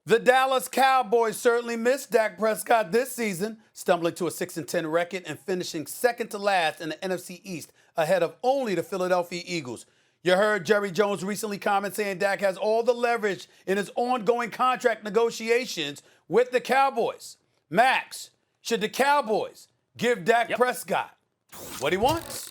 The Dallas Cowboys certainly missed Dak Prescott this season, stumbling to a 6-10 record and finishing second to last in the NFC East, ahead of only the Philadelphia Eagles. You heard Jerry Jones recently comment saying Dak has all the leverage in his ongoing contract negotiations with the Cowboys. Max, should the Cowboys give Dak Prescott what he wants?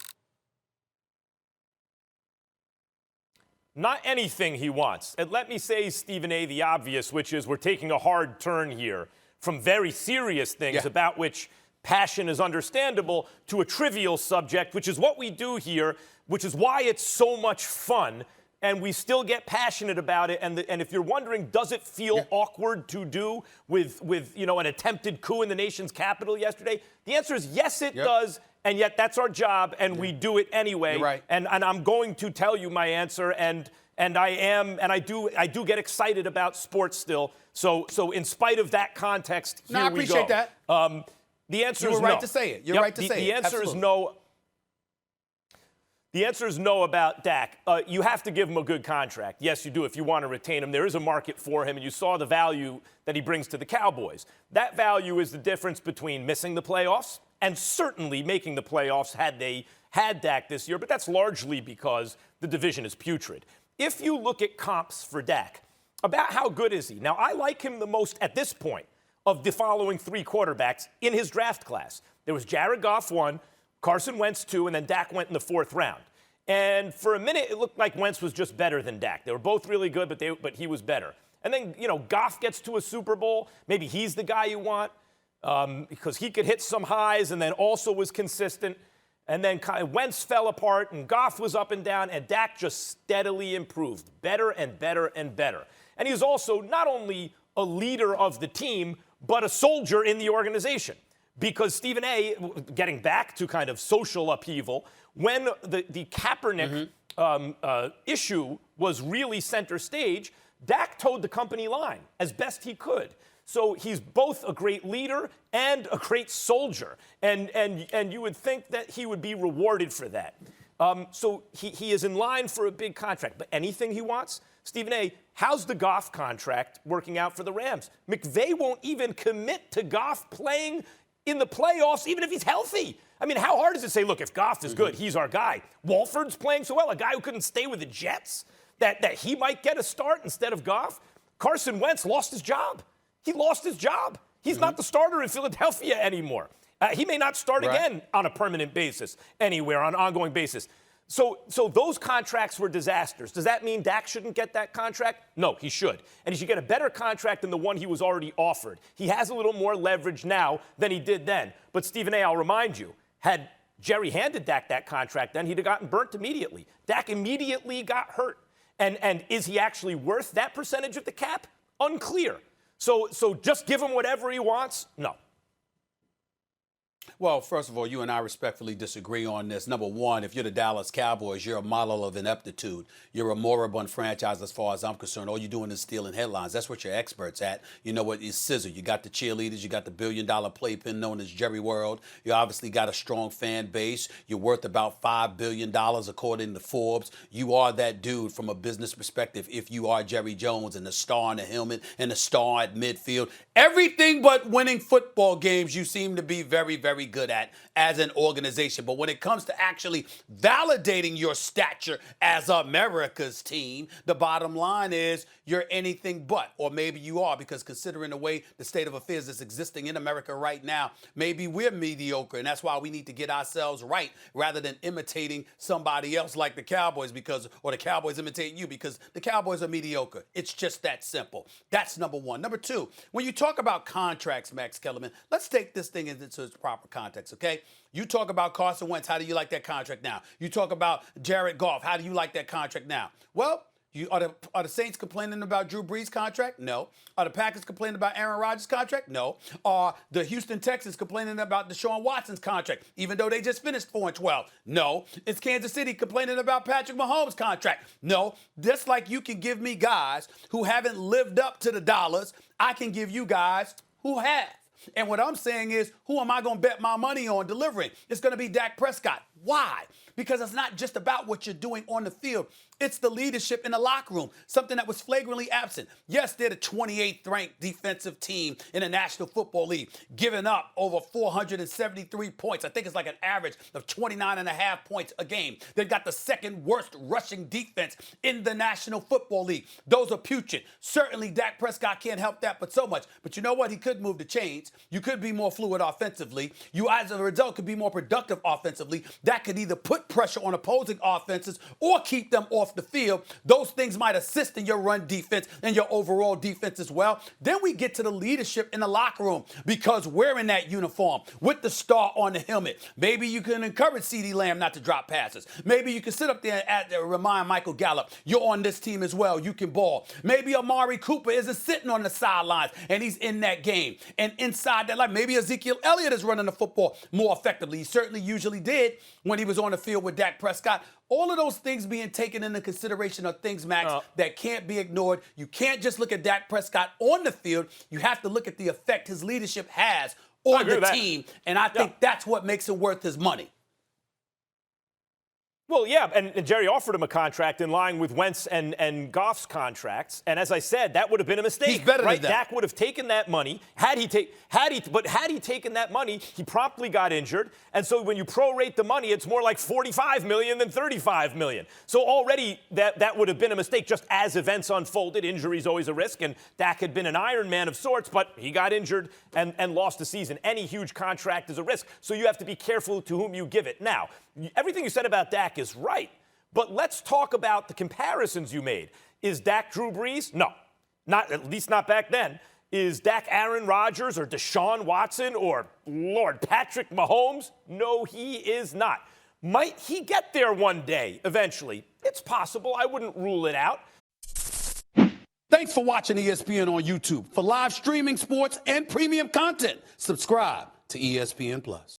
Not anything he wants. And let me say, Stephen A., the obvious, which is we're taking a hard turn here from very serious things about which passion is understandable to a trivial subject, which is what we do here, which is why it's so much fun, and we still get passionate about it. And if you're wondering, does it feel awkward to do with an attempted coup in the nation's capital yesterday? The answer is yes, it does. And yet that's our job, and we do it anyway. You're right. And I'm going to tell you my answer, and I do get excited about sports still. So in spite of that context, here we go. I appreciate that. The answer is no. You're right to say it. You're right to say it. The answer is no. The answer is no about Dak. You have to give him a good contract. Yes, you do if you want to retain him. There is a market for him, and you saw the value that he brings to the Cowboys. That value is the difference between missing the playoffs and certainly making the playoffs had they had Dak this year, but that's largely because the division is putrid. If you look at comps for Dak, about how good is he? Now, I like him the most at this point of the following three quarterbacks in his draft class. There was Jared Goff 1, Carson Wentz 2, and then Dak went in the fourth round. And for a minute, it looked like Wentz was just better than Dak. They were both really good, but he was better. And then, Goff gets to a Super Bowl. Maybe he's the guy you want. Because he could hit some highs and then also was consistent. And then Wentz fell apart and Goff was up and down, and Dak just steadily improved, better and better and better. And he was also not only a leader of the team, but a soldier in the organization. Because Stephen A., getting back to kind of social upheaval, when the Kaepernick issue was really center stage, Dak towed the company line as best he could. So he's both a great leader and a great soldier. And you would think that he would be rewarded for that. So he is in line for a big contract. But anything he wants? Stephen A., how's the Goff contract working out for the Rams? McVay won't even commit to Goff playing in the playoffs, even if he's healthy. I mean, how hard is it to say, look, if Goff is good, he's our guy. Walford's playing so well, a guy who couldn't stay with the Jets, that he might get a start instead of Goff? Carson Wentz lost his job. He lost his job. He's not the starter in Philadelphia anymore. He may not start again on a permanent basis anywhere, on an ongoing basis. So those contracts were disasters. Does that mean Dak shouldn't get that contract? No, he should. And he should get a better contract than the one he was already offered. He has a little more leverage now than he did then. But Stephen A., I'll remind you, had Jerry handed Dak that contract then, he'd have gotten burnt immediately. Dak immediately got hurt. And is he actually worth that percentage of the cap? Unclear. So just give him whatever he wants? No. Well, first of all, you and I respectfully disagree on this. Number one, if you're the Dallas Cowboys, you're a model of ineptitude. You're a moribund franchise as far as I'm concerned. All you're doing is stealing headlines. That's what you're experts at. You know what? It's scissor. You got the cheerleaders. You got the billion-dollar playpen known as Jerry World. You obviously got a strong fan base. You're worth about $5 billion according to Forbes. You are that dude from a business perspective if you are Jerry Jones and the star in the helmet and the star at midfield. Everything but winning football games you seem to be very, very good at as an organization. But when it comes to actually validating your stature as America's team, the bottom line is you're anything but, or maybe you are, because considering the way the state of affairs is existing in America right now, maybe we're mediocre, and that's why we need to get ourselves right rather than imitating somebody else like the Cowboys, or the Cowboys imitating you, because the Cowboys are mediocre. It's just that simple. That's number one. Number two, when you talk about contracts, Max Kellerman, let's take this thing into its proper context, okay? You talk about Carson Wentz. How do you like that contract now? You talk about Jared Goff. How do you like that contract now? Well, are the Saints complaining about Drew Brees' contract? No. Are the Packers complaining about Aaron Rodgers' contract? No. Are the Houston Texans complaining about Deshaun Watson's contract, even though they just finished 4-12? No. Is Kansas City complaining about Patrick Mahomes' contract? No. Just like you can give me guys who haven't lived up to the dollars, I can give you guys who have. And what I'm saying is, who am I going to bet my money on delivering? It's going to be Dak Prescott. Why? Because it's not just about what you're doing on the field. It's the leadership in the locker room, something that was flagrantly absent. Yes, they're the 28th ranked defensive team in the National Football League, giving up over 473 points. I think it's like an average of 29.5 points a game. They've got the second worst rushing defense in the National Football League. Those are putrid. Certainly, Dak Prescott can't help that but so much. But you know what? He could move the chains. You could be more fluid offensively. You, as a result, could be more productive offensively. That could either put pressure on opposing offenses or keep them off the field. Those things might assist in your run defense and your overall defense as well. Then we get to the leadership in the locker room, because wearing that uniform with the star on the helmet, maybe you can encourage CeeDee Lamb not to drop passes. Maybe you can sit up there and remind Michael Gallup, you're on this team as well. You can ball. Maybe Amari Cooper isn't sitting on the sidelines and he's in that game. And inside that line, maybe Ezekiel Elliott is running the football more effectively. He certainly usually did when he was on the field with Dak Prescott. All of those things being taken into consideration are things, Max, that can't be ignored. You can't just look at Dak Prescott on the field. You have to look at the effect his leadership has on the team. And I think that's what makes it worth his money. Well, yeah, and Jerry offered him a contract in line with Wentz and Goff's contracts, and as I said, that would have been a mistake. He's better right? than that. Dak would have taken that money. Had he taken that money, he promptly got injured, and so when you prorate the money, it's more like $45 million than $35 million. So already that would have been a mistake. Just as events unfolded, injury is always a risk, and Dak had been an Iron Man of sorts, but he got injured and lost the season. Any huge contract is a risk, so you have to be careful to whom you give it. Now, everything you said about Dak is right, but let's talk about the comparisons you made. Is Dak Drew Brees? No, at least not back then. Is Dak Aaron Rodgers or Deshaun Watson or, Lord, Patrick Mahomes? No, he is not. Might he get there one day, eventually? It's possible. I wouldn't rule it out. Thanks for watching ESPN on YouTube. For live streaming, sports, and premium content, subscribe to ESPN+.